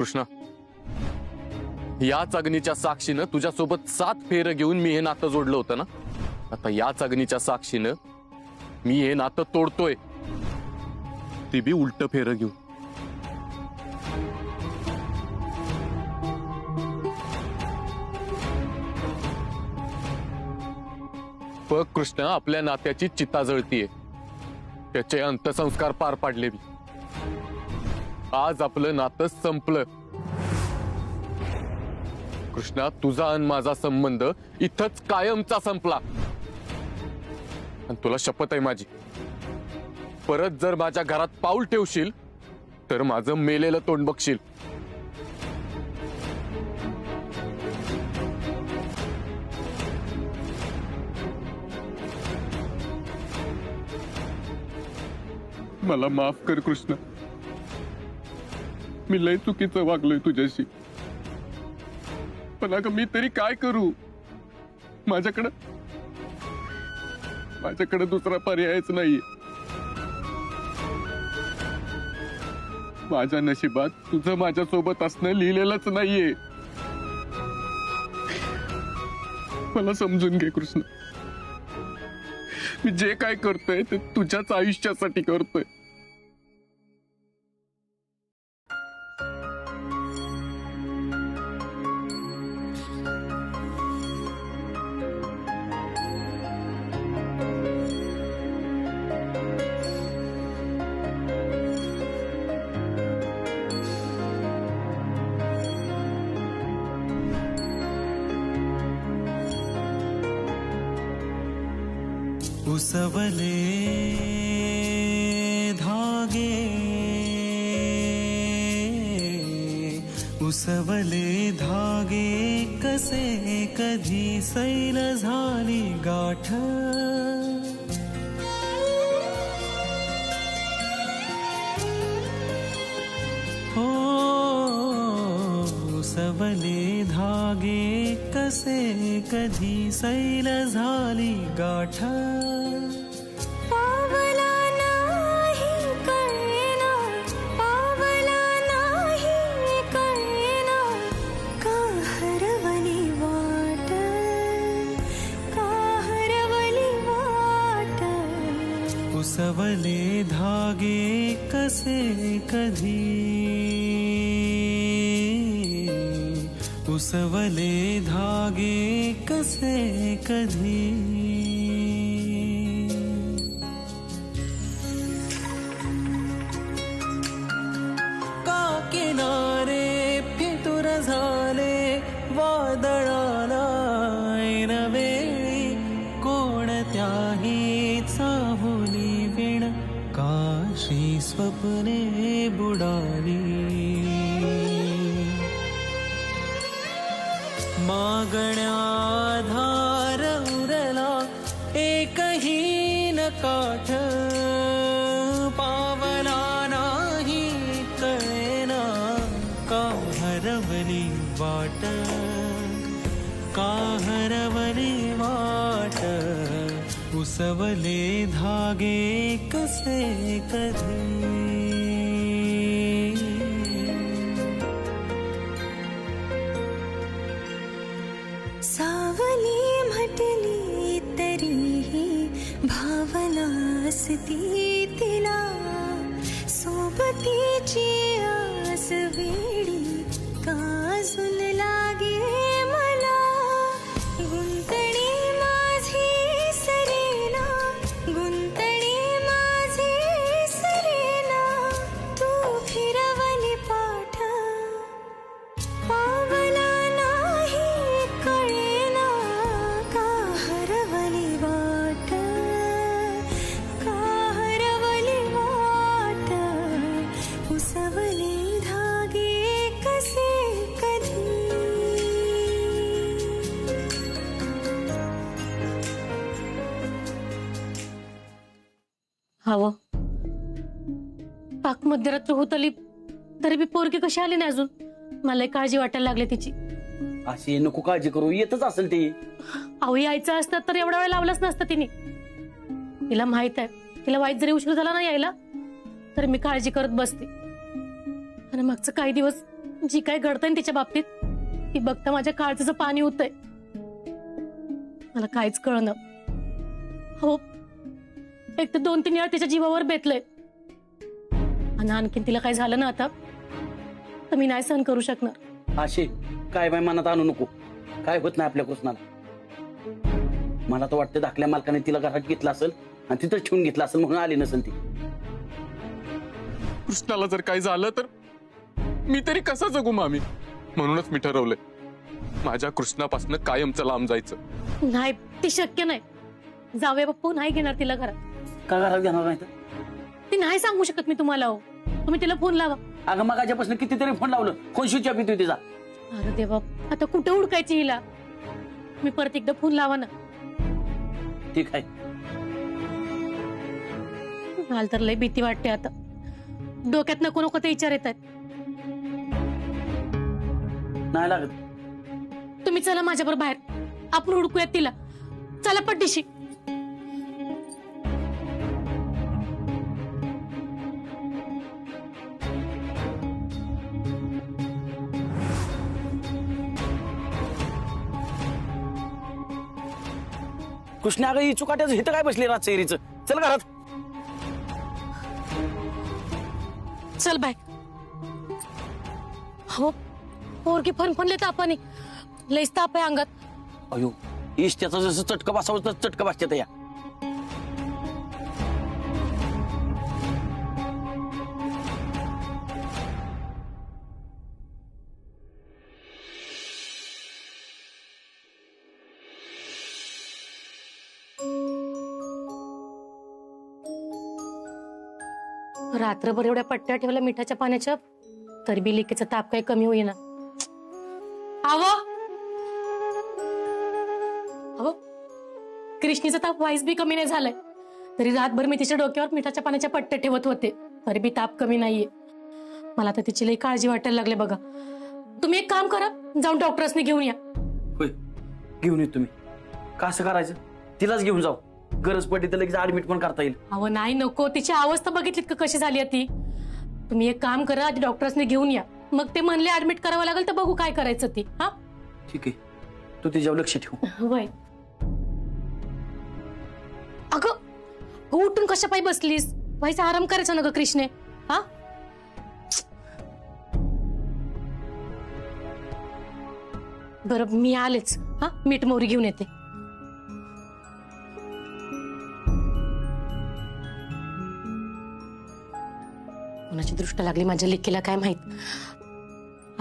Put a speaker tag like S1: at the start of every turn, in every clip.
S1: कृष्णा, याच अग्नीच्या साक्षीनं तुझ्यासोबत 7 फेर घेऊन मी हे नातं जोडलं होतं ना. आता याच अग्नीच्या साक्षीनं मी हे नातं तोडतोय, ती बी उलट फेर घेऊन. बघ कृष्णा, आपल्या नात्याची चिता जळतीये, त्याचे अंत्यसंस्कार पार पाडले मी. आज आपलं नातं संपलं. कृष्णा, तुझा आणि माझा संबंध इथंच कायमचा संपला. आणि तुला शपथ आहे माझी, परत जर माझ्या घरात पाऊल ठेवशील तर माझं मेलेलं तोंड बघशील. मला माफ कर कृष्णा, मी लय चुकीचं वागलोय तुझ्याशी. पण अगं मी तरी काय करू? माझ्याकडे दुसरा पर्यायच नाहीये. माझ्या नशिबात तुझं माझ्यासोबत असणं लिहिलेलंच नाहीये. मला समजून घे कृष्णा, मी जे काय करतोय ते तुझ्याच आयुष्यासाठी करतोय.
S2: उसवले धागे, उसवले धागे कसे कधी सैल झाली गाठ. हो उसवले धागे कसे कधी सैल झाली गाठ. उसवले धागे कसे कधी, उसवले धागे कसे कधी. का किनारे फितूर झाले वादळाला ऐनवेळी, कोणत्याही चाहुली विण काशी स्वप्ने बुडाली. मागण्या धार उरला एकही न काठ. पावला नाही कळेना का हरवली वाट, का हरवली वाट. उसवले धागे कसे कधी.
S3: सावली म्हटली तरीही भावना असती तिला, सोबतीची आस वेडी काजून लागे मला. गुंतणी माझी सरेना, गुंतणी माझी सरेना, तू फिरवली पाठ. पावला नाही कळेना का हरवली वाट, का हरवली वाट. उसवले धागे कसे कधी.
S4: हवं पाक मध्यरात्र होत आली तरी बी पोरगी कशी आली नाही अजून. मला काळजी वाटायला लागली तिची.
S5: अशी नको काळजी करू, येतच असेल ती.
S4: अहो यायचं असतं तर एवढा वेळ लावलाच नसतं तिने. तिला माहित आहे, तिला वाईट जरी उशीर झाला ना यायला तर मी काळजी करत बसते. आणि मागचं काही दिवस जी काय घडतंय ना तिच्या बाबतीत ती बघता माझ्या काळजाचं पाणी होतंय. मला काहीच कळणं. हो, एक तर 2-3 वेळा तिच्या जीवावर बेतलंय आणि आणखीन तिला काय झालं ना आता तर मी नाही सहन करू शकणार.
S5: असे काय बाय मनात आणू नको. काय होत नाही आपल्या कृष्णाला. मला तर वाटतं धाकल्या मालकाने तिला घरात घेतलं असेल आणि तिथं ठेवून घेतलं असेल म्हणून आली नसेल ती.
S1: कृष्णाला जर काही झालं तर मी तरी कसं जगू मामी. म्हणूनच मी ठरवलंय माझ्या कृष्णापासून कायमचं लांब जायचं.
S4: नाही, ते शक्य नाही. जावे बाप्पू नाही घेणार तिला घरात.
S5: का घरात घेणार नाही तर?
S4: ती नाही सांगू शकत मी तुम्हाला. हो, तुम्ही तिला फोन लावा.
S5: अगं मगाच्यापासून कितीतरी फोन लावलं. फोन स्विच ऑफ येतोय तिचा.
S4: अरे देवा, आता कुठे हुडकायची हिला. मी परत एकदा फोन लावा ना.
S5: ठीक आहे.
S4: मला तर लय भीती वाटते आता. डोक्यात नको नको ते विचार येत आहेत.
S5: नाही लागत.
S4: तुम्ही चला माझ्याबरोबर बाहेर. आपण हुडकूयात तिला. चला पट्टीशी.
S5: कृष्णा अगं ही चुकाट्याचं हिथं काय बसली रात चेरीचं. चल घरात.
S4: चल बाय. हो, पोरगी फनफनले तापाने. लईच ताप आहे अंगात.
S5: अयो ईश त्याचं जसं चटकं बसावं तर चटकं बसतात या.
S4: रात्रभर एवढ्या पट्ट्या ठेवल्या मिठाच्या पाण्याच्या तरी बी लिकेचा ताप काही कमी होईना. अहो, कृष्णीचा ताप वाईस बी कमी नाही झालाय. तरी रातभर मी तिच्या डोक्यावर मिठाच्या पाण्याच्या पट्ट्या ठेवत होते तरी बी ताप कमी नाहीये. मला तर तिची लई काळजी वाटायला लागले बघा. तुम्ही एक काम करा, जाऊन डॉक्टर्सने घेऊन या.
S5: होय घेऊन येत तुम्ही. का असं करायचं? तिलाच घेऊन जाऊ. गरज पडली तर लगेच ऍडमिट पण करता येईल.
S4: अहो नाही नको. तिची अवस्था बघितलीत का कशी झाली आहे ती. तुम्ही एक काम करा, आधी डॉक्टर्सने घेऊन या. मग ते म्हणले ऍडमिट करावं लागेल तर बघू काय करायचं ती. हा
S5: ठीक आहे. तू तिच्यावर लक्ष ठेव.
S4: वय. अगं उठून कशा पायी बसलीस. व्हायचा आराम करायचा ना ग कृष्णे. हा बरं मी आलेच. हा मीठ मोहरी घेऊन येते. कोणाची दृष्ट लागली माझ्या लेकीला काय माहित.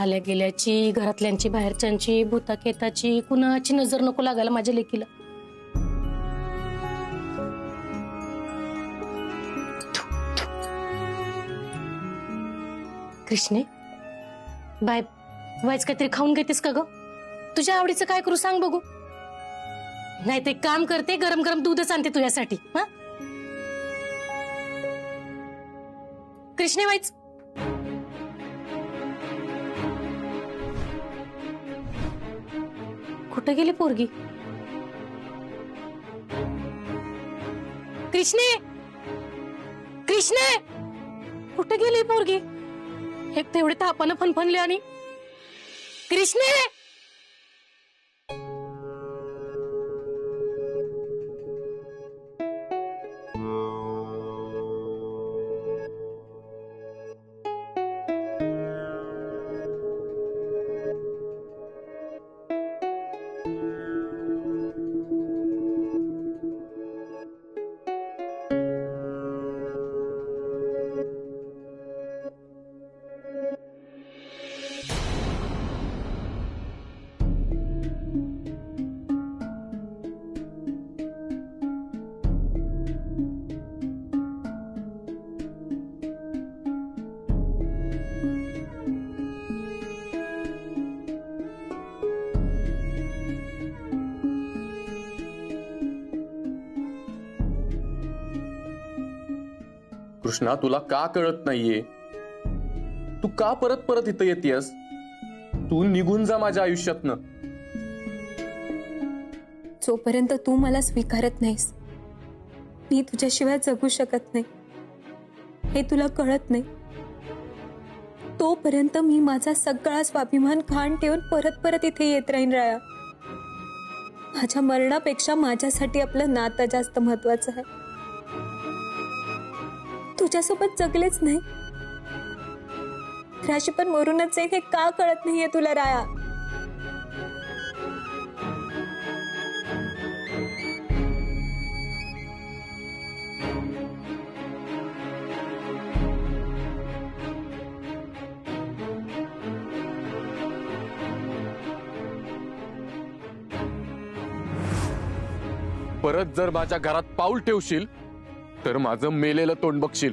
S4: आल्या गेल्याची, घरातल्यांची, बाहेरच्यांची, भूताखेताची, कुणाची नजर नको लागायला माझ्या लेकीला. कृष्णे बाय वाईच काहीतरी खाऊन घेतेस का ग. तुझ्या आवडीचं काय करू सांग बघू. नाही ते काम करते, गरम गरम दूधच आणते तुझ्यासाठी. हा कृष्णे वाईच. कुठे गेली पोरगी. कृष्णे कृष्णे कुठे गेली पोरगी. एक तेवढे तापानं फनफनले आणि कृष्णे.
S1: कृष्णा तुला का कळत नाहीये. तू का परत परत इथं येतेस. तू निघून जा माझ्या आयुष्यातनं.
S3: जोपर्यंत तू मला स्वीकारत नाहीस मी तुझ्याशिवाय जगू शकत नाही. हे तुला कळत नाही. तोपर्यंत मी माझा सगळा स्वाभिमान खाण ठेवून परत परत इथे येत राहीन राया. माझ्या मरणापेक्षा माझ्यासाठी आपलं नातं जास्त महत्वाचं आहे. तुझ्यासोबत जगलेच नाही, राशी पण मरूनच जाईन हे का कळत नाहीये तुला राया?
S1: परत जर माझ्या घरात पाऊल ठेवशील तर माझं मेलेलं तोंड बघशील.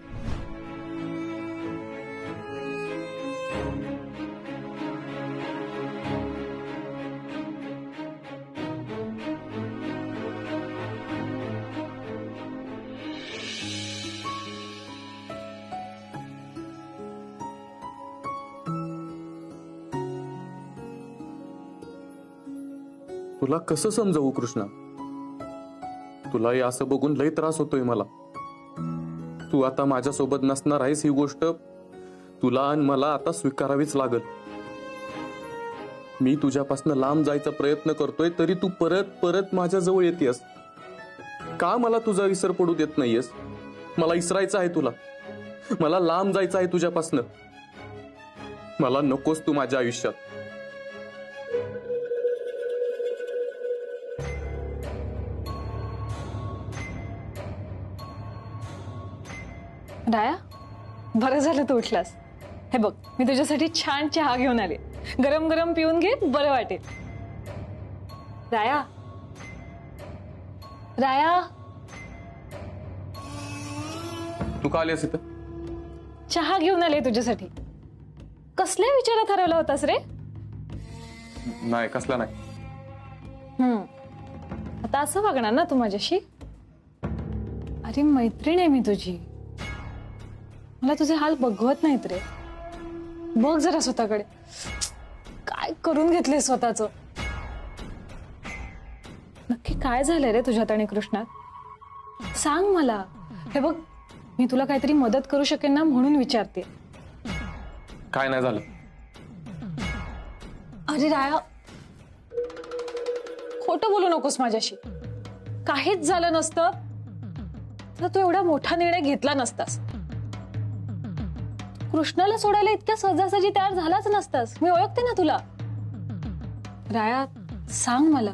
S1: तुला कसं समजवू कृष्णा? तुलाही असं बघून लई त्रास होतोय मला. तू आता माझ्यासोबत नसणार आहेस ही गोष्ट तुला आणि मला आता स्वीकारावीच लागल. मी तुझ्यापासून लांब जायचा प्रयत्न करतोय तरी तू परत परत माझ्या जवळ येतेस. का मला तुझा विसर पडू देत नाहीयेस? मला इसरायचं आहे तुला, मला लांब जायचं आहे तुझ्यापासून. मला नकोस तू माझ्या आयुष्यात.
S6: राया, बरं झालं तू उठलास. हे बघ, मी तुझ्यासाठी छान चहा घेऊन आले. गरम गरम पिऊन घे, बरं वाटेल. राया, राया,
S1: तू का आलीस इथं?
S6: चहा घेऊन आले तुझ्यासाठी. कसल्या विचारात हरवला होतास रे?
S1: नाही, कसला नाही.
S6: आता असं वागणार ना तू माझ्याशी? अरे मैत्रीण आहे मी तुझी, मला तुझे हाल बघवत नाहीत रे. बघ जरा स्वतःकडे, काय करून घेतले स्वतःच. नक्की काय झालंय रे तुझ्यात आणि कृष्णात? सांग मला. हे बघ, मी तुला काहीतरी मदत करू शकेन ना म्हणून विचारते.
S1: काय नाही झालं.
S6: अरे राया, खोटं बोलू नकोस माझ्याशी. काहीच झालं नसतं तर तू एवढा मोठा निर्णय घेतला नसतास. कृष्णाला सोडायला इतक्या सहजासहजी तयार झालाच नसतास. मी ओळखते ना तुला. राया, सांग मला.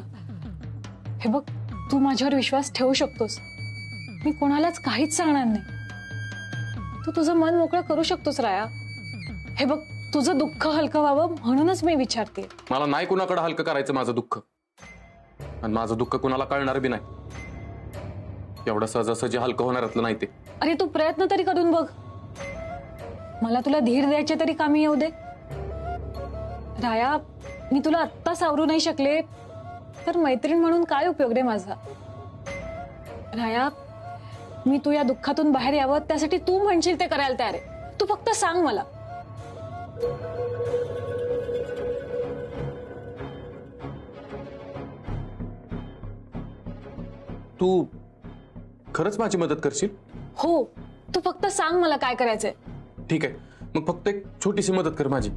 S6: हे बघ, तू माझ्यावर विश्वास ठेवू शकतोस. मी कोणालाच काहीच सांगणार नाही. तू तुझं मन मोकळं करू शकतोस राया. हे बघ, तुझं दुःख हलकं व्हावं म्हणूनच मी विचारते.
S1: मला नाही कुणाकडे हलकं करायचं माझं दुःख, आणि माझं दुःख कुणाला कळणार बी नाही. एवढं सहजासहजी हलकं होणारातलं नाही ते.
S6: अरे तू प्रयत्न तरी करून बघ. मला तुला धीर द्यायचे तरी कामी येऊ दे. राया, मी तुला आत्ता सावरू नाही शकले तर मैत्रीण म्हणून काय उपयोग रे माझा? राया, मी तू या दुःखातून बाहेर यावं त्यासाठी तू म्हणशील ते करायला तयार आहे. तू फक्त सांग मला.
S1: तू खरंच माझी मदत करशील?
S6: हो, तू फक्त सांग मला काय करायचंय.
S1: ठीक आहे, मग फक्त एक छोटीशी मदत कर माझी.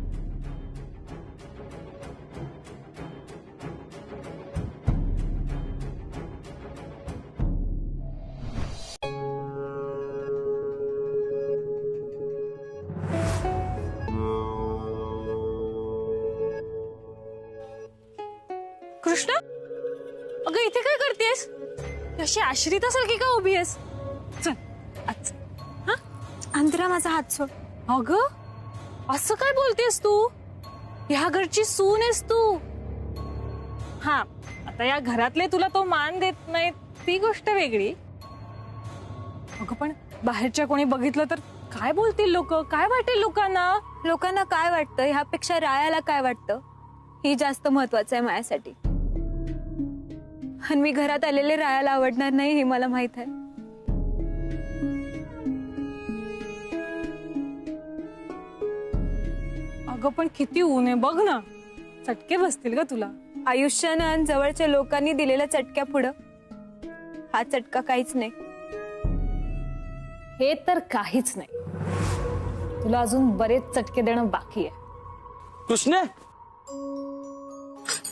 S6: कृष्णा, अगं इथे काय करतेस? अशी आश्रितासारखी का उभी आहेस? चल आज.
S3: अंतरा, माझा हात सोड.
S6: अगं, असं काय बोलतेस तू? ह्या घरची सून आहेस तू. हा, आता या घरातले तुला तो मान देत नाहीत ती गोष्ट वेगळी. अगं पण बाहेरच्या कोणी बघितलं तर काय बोलतील लोक? काय वाटेल लोकांना?
S3: लोकांना काय वाटतं ह्यापेक्षा रायाला काय वाटतं ही जास्त महत्वाचं आहे माझ्यासाठी. आणि मी घरात आलेले रायाला आवडणार नाही हे मला माहित आहे.
S6: अगं पण किती ऊन आहे बघ ना, चटके बसतील ग तुला.
S3: आयुष्यानं आणि जवळच्या लोकांनी दिलेल्या चटक्या पुढं हा चटका काहीच नाही.
S6: हे तर काहीच नाही. तुला अजून बरेच चटके देणं बाकी आहे.
S5: कृष्ण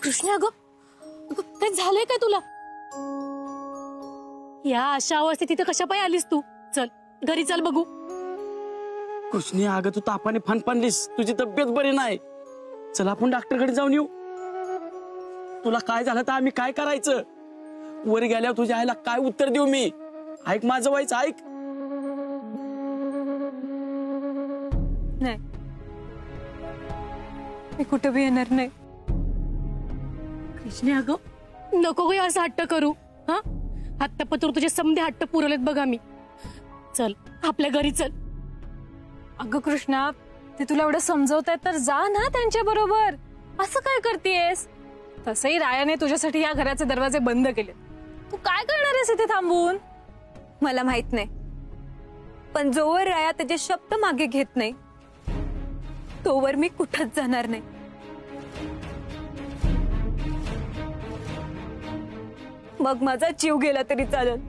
S4: कृष्ण अगं काय झालंय काय तुला? या अशा अवस्थेत तिथे कशा पाय आलीस तू? चल घरी चल बघू.
S5: कृष्णी अगं तू तापाने फणफणलीस, तुझी तब्येत बरी नाही. चला आपण डॉक्टरकडे जाऊन येऊ. तुला काय झालं तर आम्ही काय करायचं? वर गेल्यावर तुझ्या आईला काय उत्तर देऊ मी? ऐक माझं व्हायचं, ऐक.
S3: नाही, मी कुठं बी येणार नाही.
S4: कृष्ण अगं नको गं असं हट्ट करू. हा हट्टपत्र तुझे समधे हट्ट पुरवलेत बघा मी. चल आपल्या घरी चल.
S6: अगं कृष्णा, ते तुला एवढं समजवतायत तर जा ना त्यांच्या बरोबर. असं काय करतेयस? तसंही रायाने तुझ्यासाठी या घराचे दरवाजे बंद केले. तू काय करणार आहेस इथे थांबून?
S3: मला माहित नाही, पण जोवर राया त्याचे शब्द मागे घेत नाही तोवर मी कुठंच जाणार नाही. मग माझा जीव गेला तरी चालेल.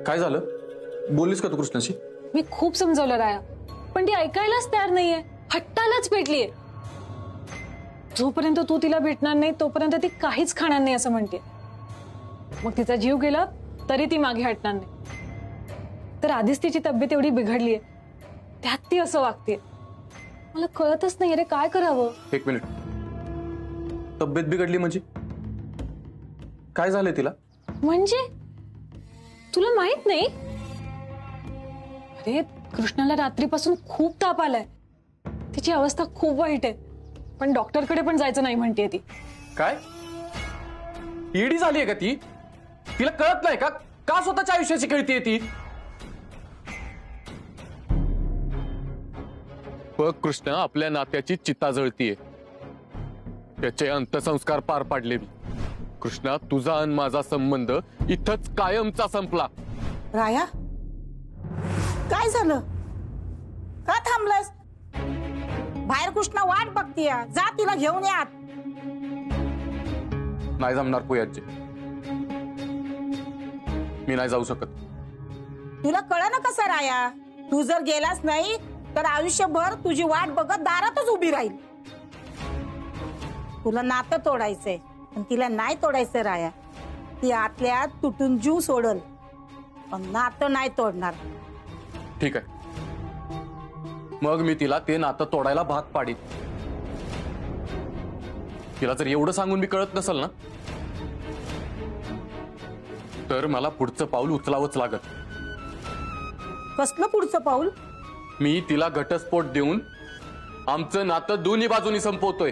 S1: काय झालं? बोललीस का तू कृष्णाशी?
S6: मी खूप समजवलं राया, पण ती ऐकायलाच तयार नाहीये. हट्टालाच पेटलीये. जोपर्यंत तू तिला भेटणार नाही तोपर्यंत ती काहीच खाणार नाही असं म्हणते. मग तिचा जीव गेला तरी ती मागे हटणार नाही. तर आधीच तिची तब्येत एवढी बिघडलीये, त्यात ती असं वागतेय. मला कळतच नाही रे, काय करावं?
S1: एक मिनिट, तब्येत बिघडली म्हणजे काय झालंय तिला?
S6: म्हणजे तुला माहित नाही? अरे कृष्णाला रात्रीपासून खूप ताप आलाय. तिची अवस्था खूप वाईट आहे, पण डॉक्टरकडे पण जायचं नाही म्हणतेय ती.
S1: काय ईडी झालीये का ती? तिला कळत नाही का? का स्वतःच्या आयुष्याची खेळतीये ती? बघ कृष्ण, आपल्या नात्याची चिता जळतीये. त्याचे अंत्यसंस्कार पार पाडले मी. कृष्णा, तुझा आणि माझा संबंध इथंच कायमचा संपला.
S7: राया, काय झालं? का थांबलास? बाहेर कृष्णा वाट बघतीय, जा तिला घेऊन या.
S1: नाही जमणार पूयाजी, मी नाही जाऊ शकत.
S7: तुला कळलं ना कसं राया? तू जर गेलास नाही तर आयुष्यभर तुझी वाट बघत दारातच उभी राहील. तुला नातं तोडायचंय पण तिला नाही तोडायचं राया. ती आतल्या तुटून जीव सोडल पण नातं नाही तोडणार.
S1: ठीक आहे, मग मी तिला ते नातं तोडायला भाग पाडीन. तिला जर एवढं सांगून मी कळत नसल ना तर मला पुढचं पाऊल उचलावंच लागत.
S7: कसलं पुढचं पाऊल?
S1: मी तिला घटस्फोट देऊन आमचं नातं दोन्ही बाजूनी संपवतोय.